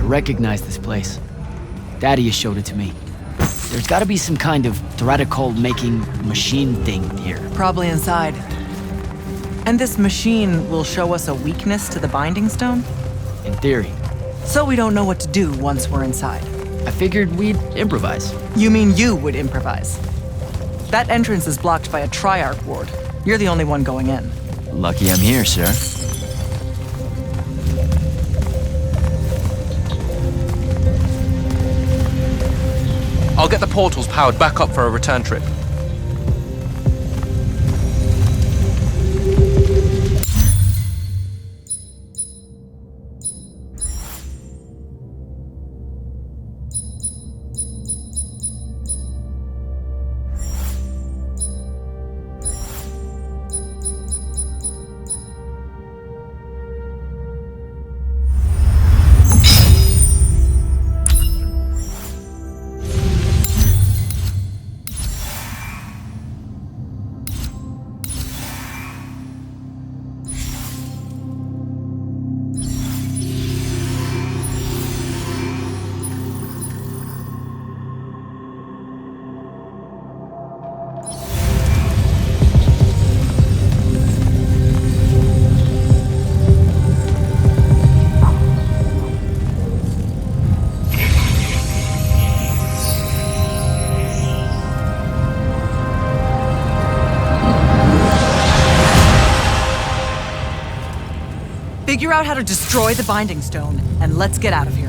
Recognize this place. Daddy has showed it to me. There's gotta be some kind of theoretical-making machine thing here. Probably inside. And this machine will show us a weakness to the Binding Stone? In theory. So we don't know what to do once we're inside. I figured we'd improvise. You mean you would improvise? That entrance is blocked by a Triarch ward. You're the only one going in. Lucky I'm here, sir. I'll get the portals powered back up for a return trip. Figure out how to destroy the Binding Stone, and let's get out of here.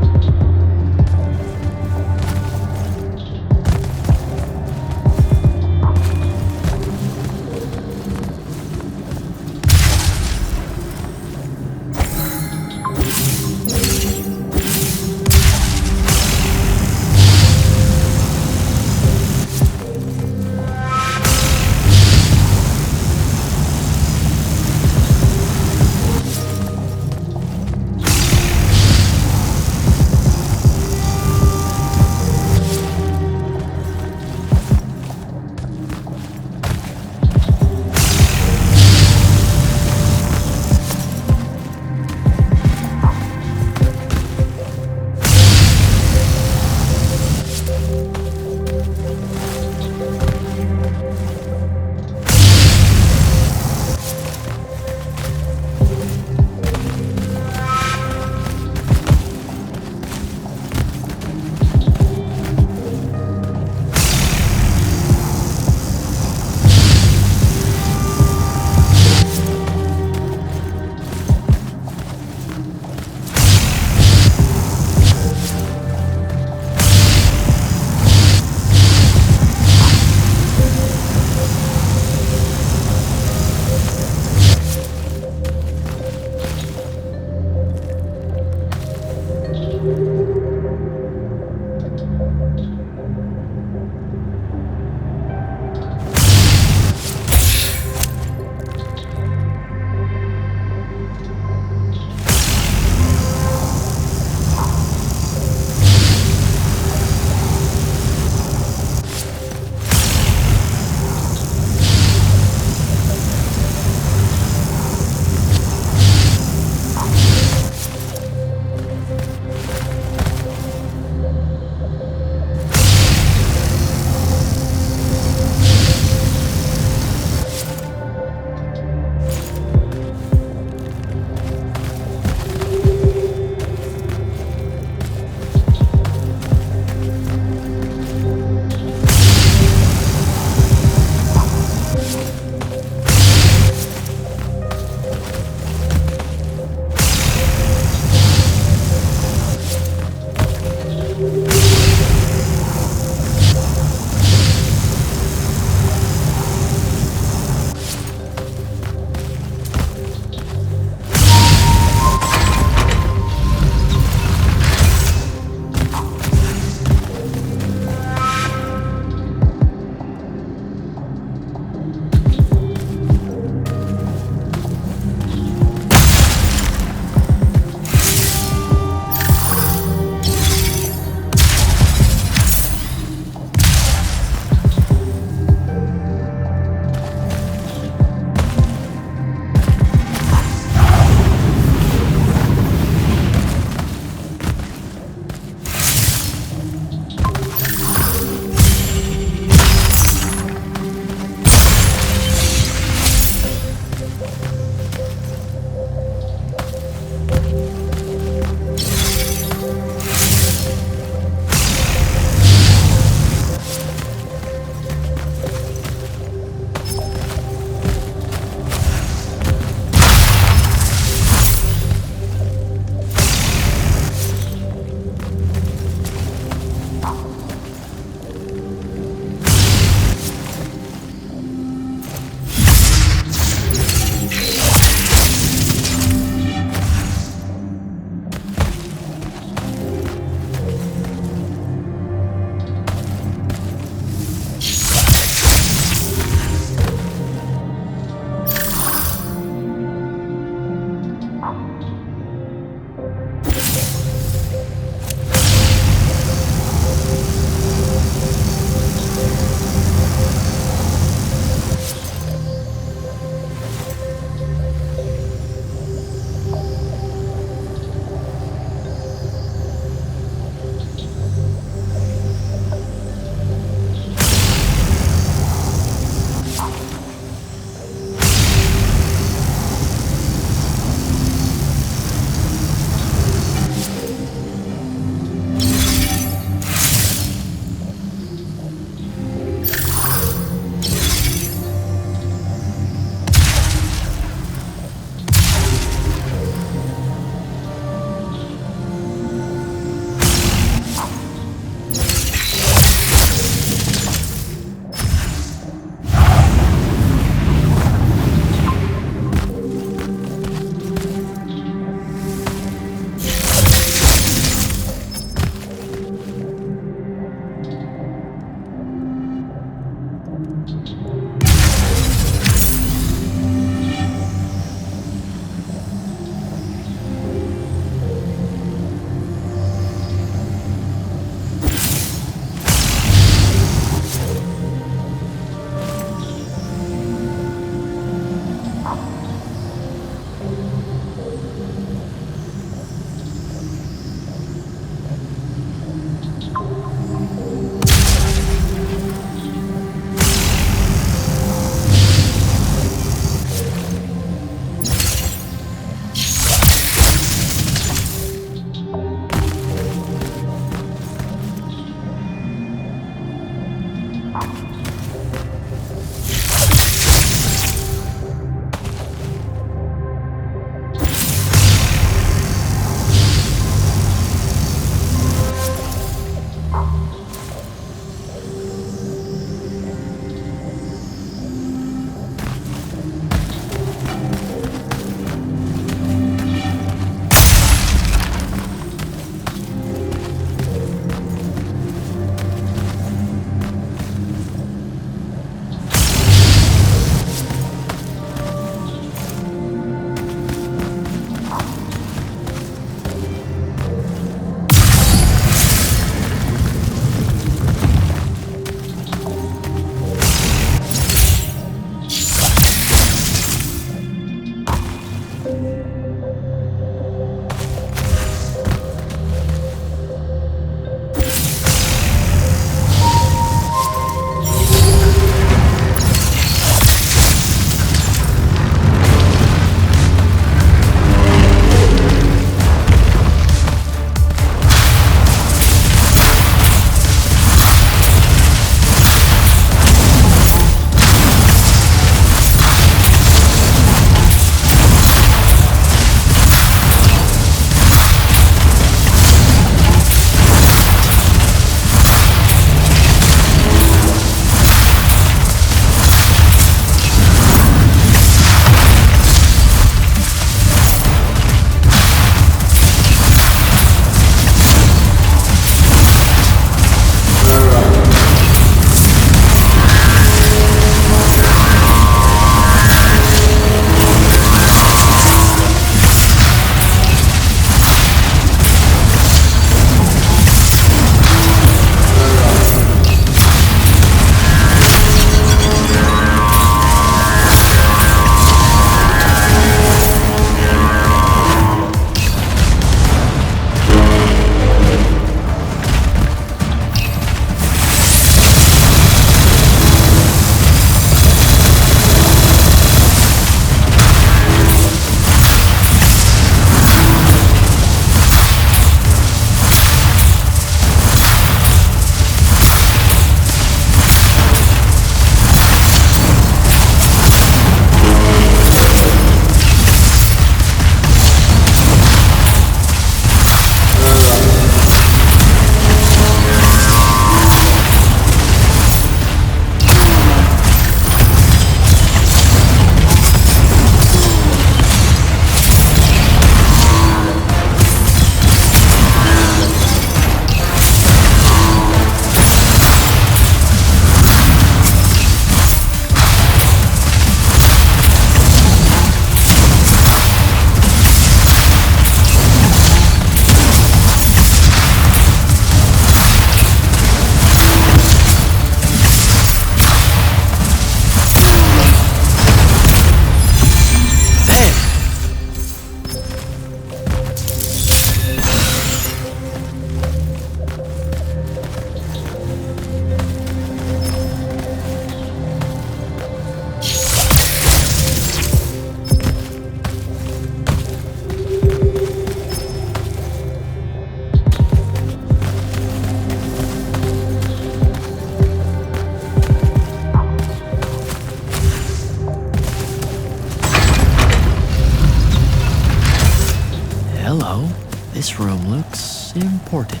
hello. This room looks important.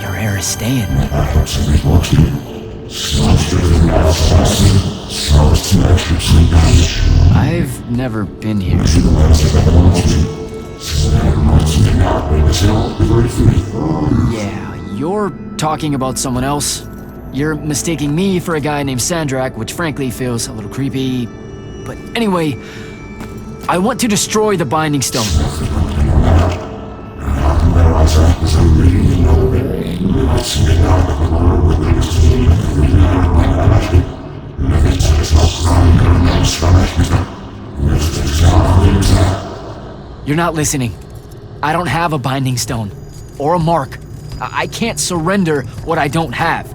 Your air is staying. I've never been here. Yeah, you're talking about someone else. You're mistaking me for a guy named Sandrak, which frankly feels a little creepy. But anyway, I want to destroy the Binding Stone. You're not listening. I don't have a Binding Stone. Or a mark. I can't surrender what I don't have.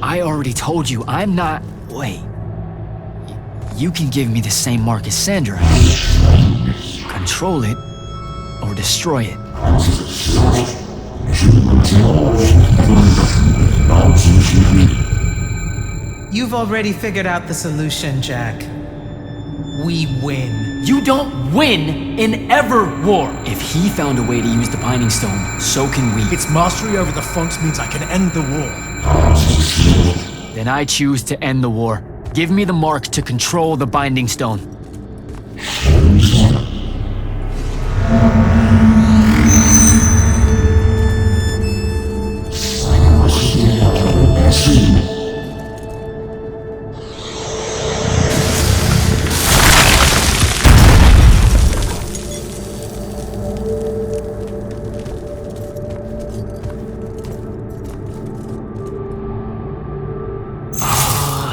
I already told you, I'm not... Wait. You can give me the same mark as Sandra. Control it, or destroy it. You've already figured out the solution, Jack. We win. You don't win in ever war! If he found a way to use the Binding Stone, so can we. Its mastery over the fonts means I can end the war. Then I choose to end the war. Give me the mark to control the Binding Stone.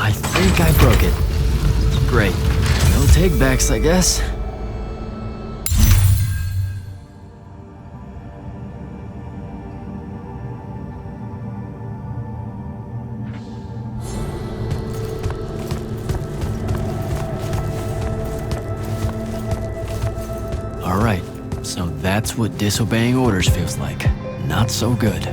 I think I broke it. Great. No take-backs, I guess. Alright, so that's what disobeying orders feels like. Not so good.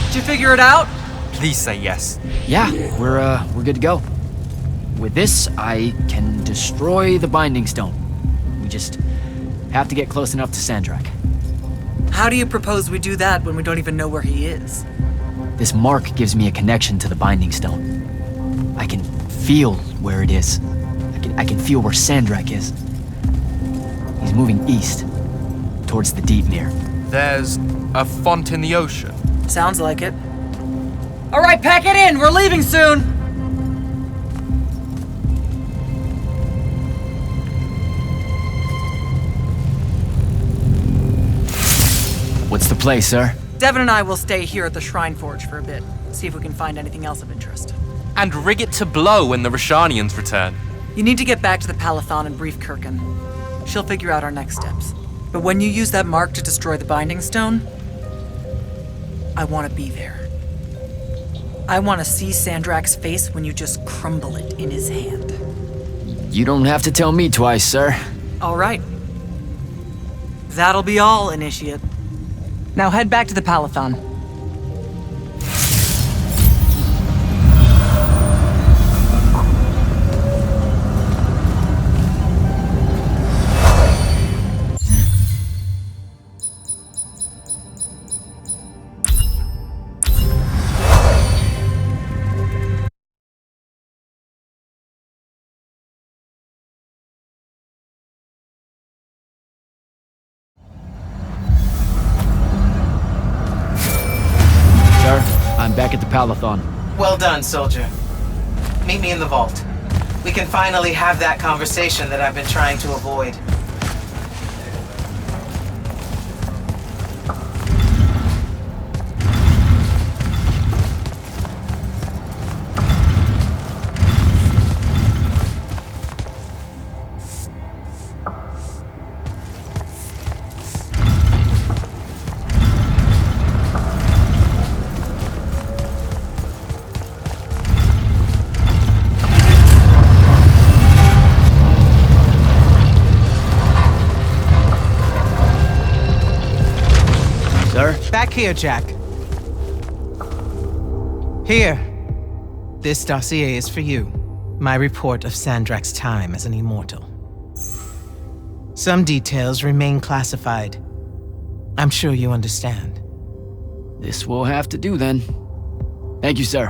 Did you figure it out? Please say yes. Yeah, we're good to go. With this, I can destroy the Binding Stone. We just have to get close enough to Sandrak. How do you propose we do that when we don't even know where he is? This mark gives me a connection to the Binding Stone. I can feel where it is. I can feel where Sandrak is. He's moving east, towards the Deepmere. There's a font in the ocean. Sounds like it. All right, pack it in. We're leaving soon. What's the play, sir? Devin and I will stay here at the Shrine Forge for a bit. See if we can find anything else of interest. And rig it to blow when the Rashanians return. You need to get back to the Palathon and brief Kirkin. She'll figure out our next steps. But when you use that mark to destroy the Binding Stone, I want to be there. I want to see Sandrak's face when you just crumble it in his hand. You don't have to tell me twice, sir. All right. That'll be all, Initiate. Now head back to the Palathon. I'm back at the Palathon. Well done, soldier. Meet me in the vault. We can finally have that conversation that I've been trying to avoid. Back here, Jack. Here. This dossier is for you. My report of Sandrak's time as an immortal. Some details remain classified. I'm sure you understand. This will have to do then. Thank you, sir.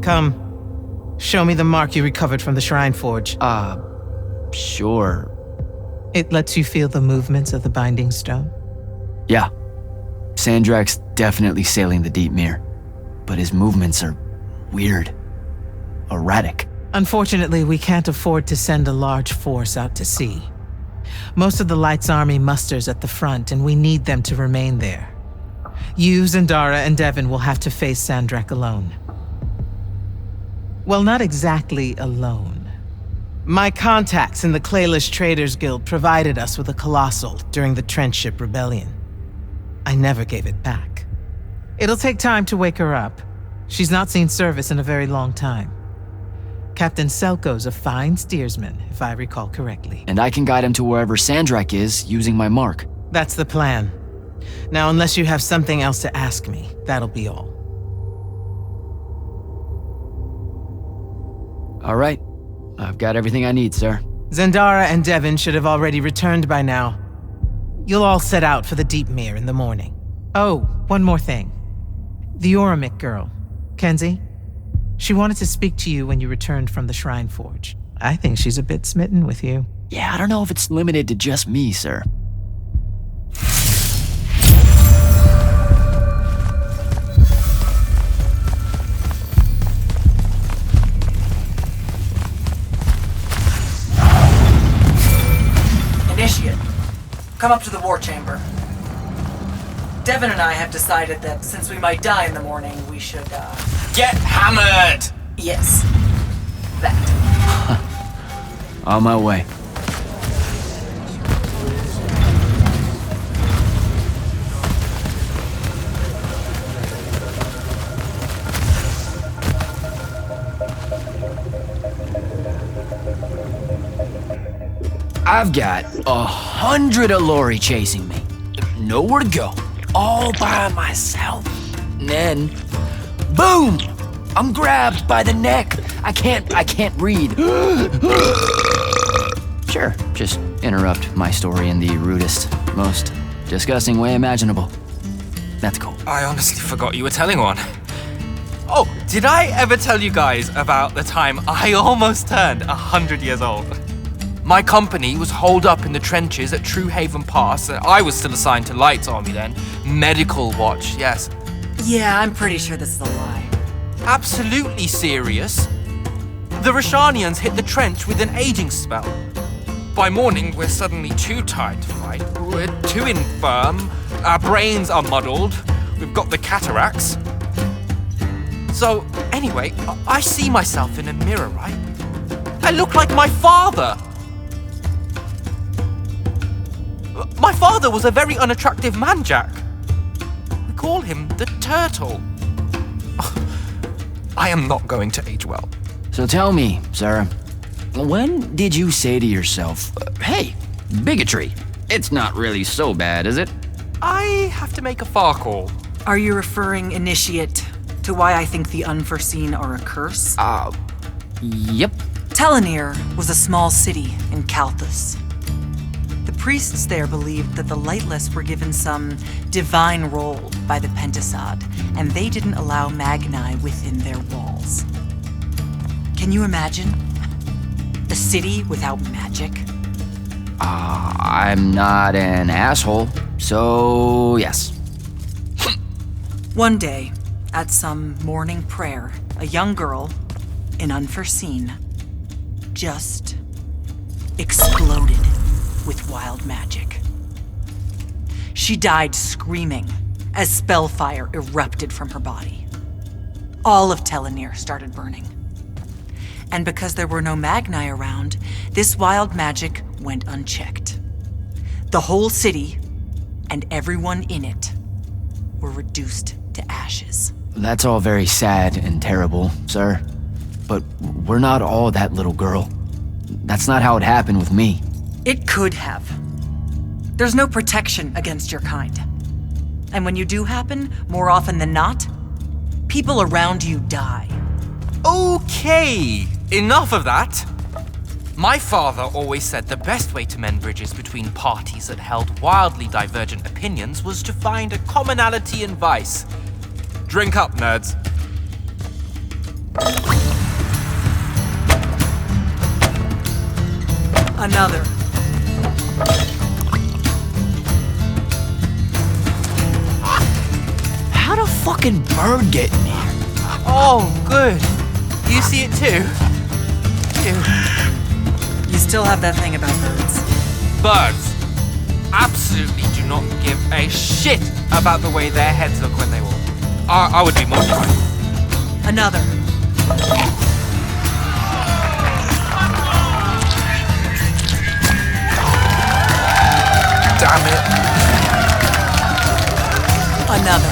Come. Show me the mark you recovered from the Shrine Forge. Sure. It lets you feel the movements of the Binding Stone? Yeah. Sandrak's definitely sailing the deep mirror, but his movements are weird. Erratic. Unfortunately, we can't afford to send a large force out to sea. Most of the Light's army musters at the front, and we need them to remain there. You, Zendara, and Devon will have to face Sandrak alone. Well, not exactly alone. My contacts in the Clayless Traders Guild provided us with a Colossal during the Trenchship Rebellion. I never gave it back. It'll take time to wake her up. She's not seen service in a very long time. Captain Selko's a fine steersman, if I recall correctly. And I can guide him to wherever Sandrak is using my mark. That's the plan. Now, unless you have something else to ask me, that'll be all. All right. I've got everything I need, sir. Zendara and Devon should have already returned by now. You'll all set out for the Deep Mere in the morning. Oh, one more thing. The Oromik girl, Kenzie. She wanted to speak to you when you returned from the Shrine Forge. I think she's a bit smitten with you. Yeah, I don't know if it's limited to just me, sir. Initiate, come up to the war chamber. Devon and I have decided that since we might die in the morning, we should, Get hammered! Yes. That. On my way. I've got 100 Allori chasing me. Nowhere to go. All by myself. And then, boom! I'm grabbed by the neck. I can't breathe. Sure, just interrupt my story in the rudest, most disgusting way imaginable. That's cool. I honestly forgot you were telling one. Oh, did I ever tell you guys about the time I almost turned 100 years old? My company was holed up in the trenches at True Haven Pass, and I was still assigned to Light's army then. Medical watch, yes. Yeah, I'm pretty sure this is a lie. Absolutely serious. The Rashanians hit the trench with an aging spell. By morning, we're suddenly too tired to fight. We're too infirm. Our brains are muddled. We've got the cataracts. So, anyway, I see myself in a mirror, right? I look like my father. My father was a very unattractive man, Jack. We call him the Turtle. I am not going to age well. So tell me, sir, when did you say to yourself, hey, bigotry, it's not really so bad, is it? I have to make a far call. Are you referring, Initiate, to why I think the unforeseen are a curse? Yep. Telenir was a small city in Kalthus. The priests there believed that the Lightless were given some divine role by the Pentasod, and they didn't allow Magni within their walls. Can you imagine? A city without magic? I'm not an asshole, so yes. One day, at some morning prayer, a young girl, in Unforeseen, just exploded with wild magic. She died screaming as spellfire erupted from her body. All of Telenir started burning. And because there were no Magni around, this wild magic went unchecked. The whole city, and everyone in it, were reduced to ashes. That's all very sad and terrible, sir. But we're not all that little girl. That's not how it happened with me. It could have. There's no protection against your kind. And when you do happen, more often than not, people around you die. Okay, enough of that. My father always said the best way to mend bridges between parties that held wildly divergent opinions was to find a commonality in vice. Drink up, nerds. Another. How'd a fucking bird get in here? Oh, good. You see it too? You still have that thing about birds. Birds absolutely do not give a shit about the way their heads look when they walk. I would be mortified. Another. Damn it. Another.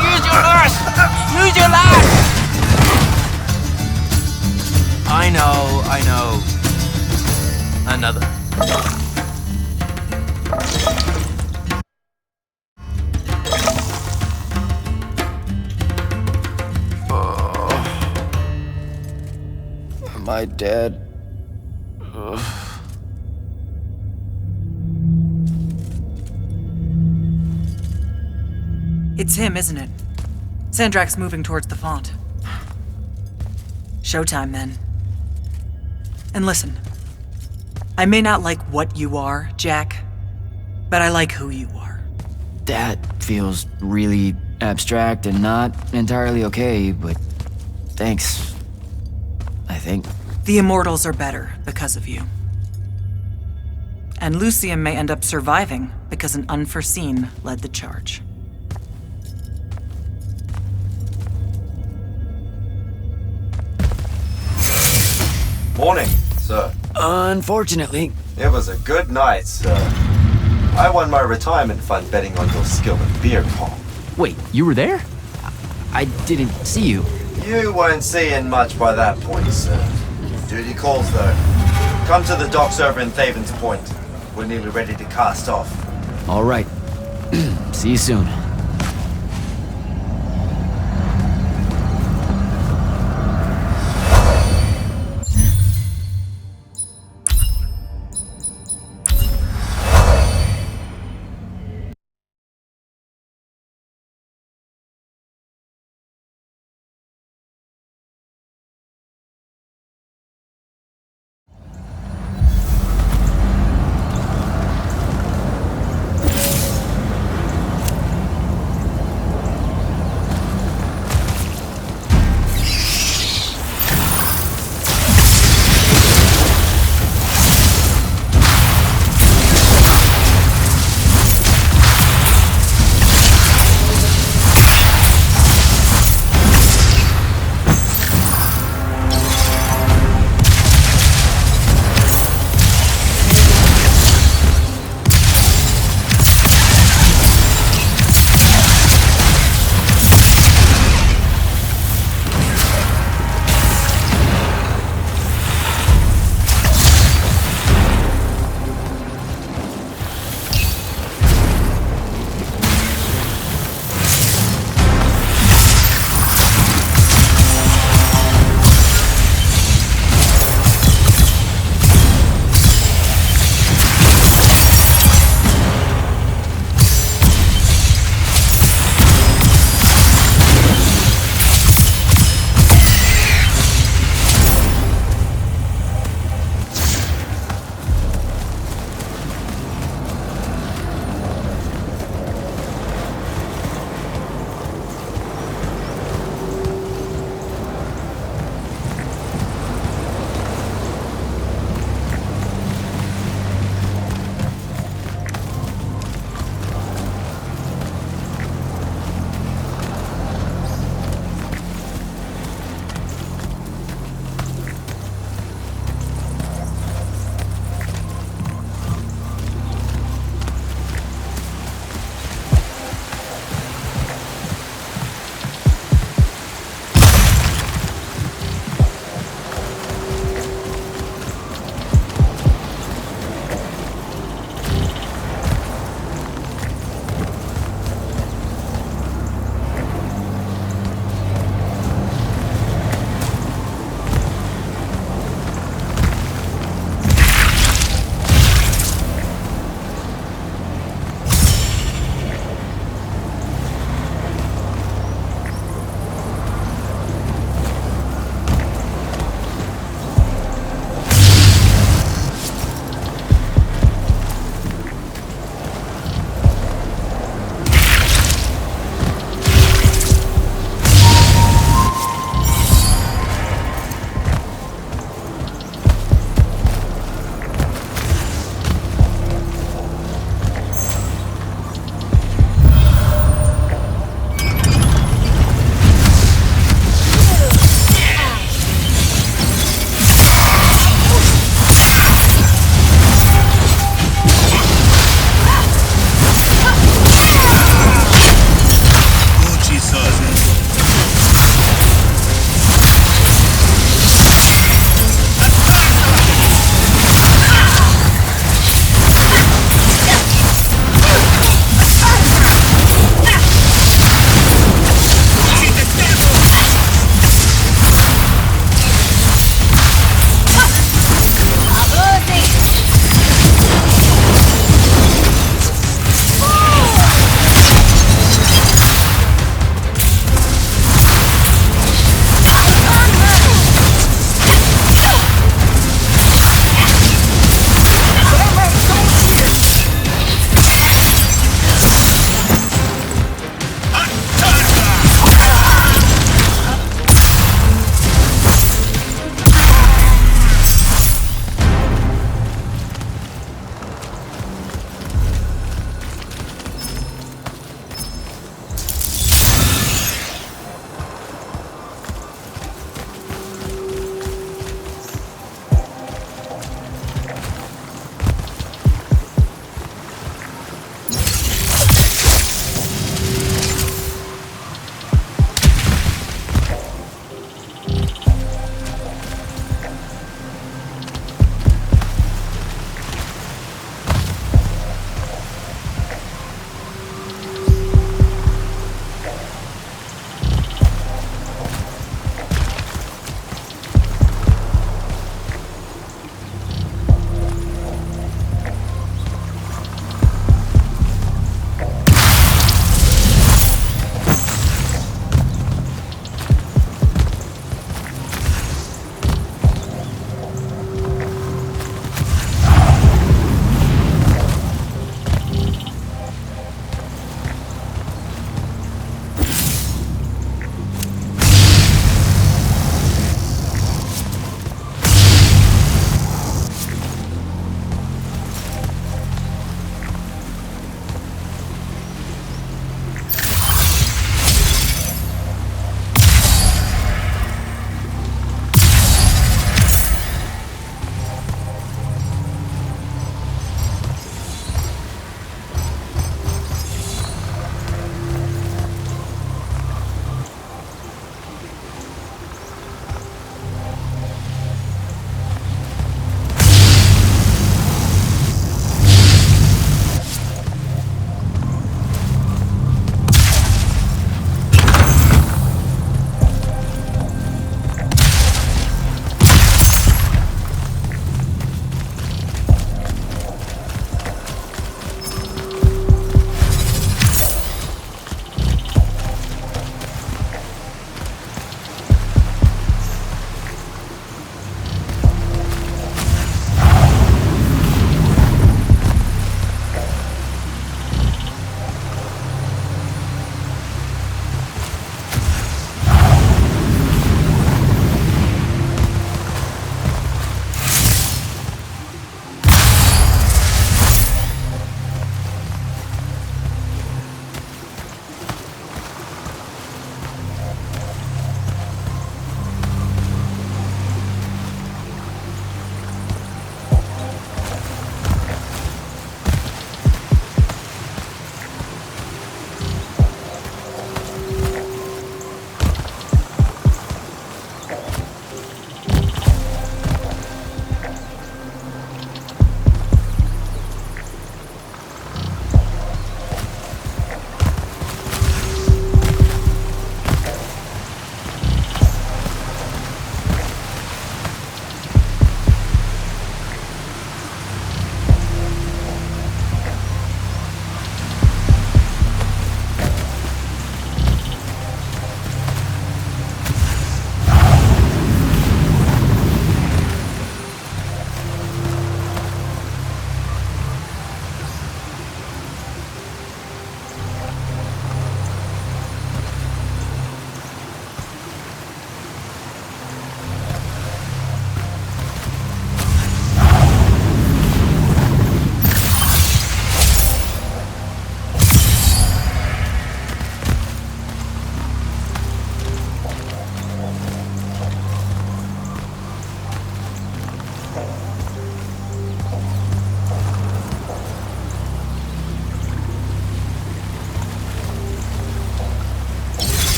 Use your lash! Use your lash! I know. Another. Am I dead? It's him, isn't it? Sandrak's moving towards the font. Showtime, then. And listen, I may not like what you are, Jack, but I like who you are. That feels really abstract and not entirely okay, but thanks. I think. The Immortals are better because of you. And Lucian may end up surviving because an unforeseen led the charge. Morning, sir. Unfortunately, It was a good night, sir. I won my retirement fund betting on your skill in beer pong. wait, you were there? I didn't see you. You weren't seeing much by that point, sir. Duty calls, though. Come to the docks over in Thaven's Point. We're nearly ready to cast off. All right. See you soon.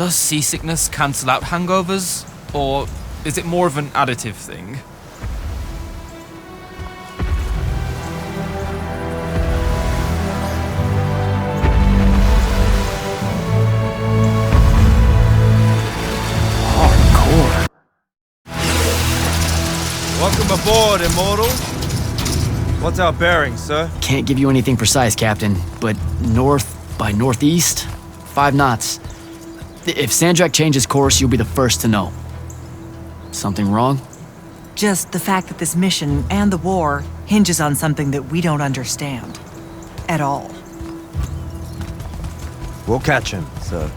Does seasickness cancel out hangovers? Or is it more of an additive thing? Hardcore. Welcome aboard, Immortal. What's our bearing, sir? Can't give you anything precise, Captain, but north by northeast, 5 knots. If Sandrak changes course, you'll be the first to know. Something wrong? Just the fact that this mission and the war hinges on something that we don't understand. At all. We'll catch him, sir.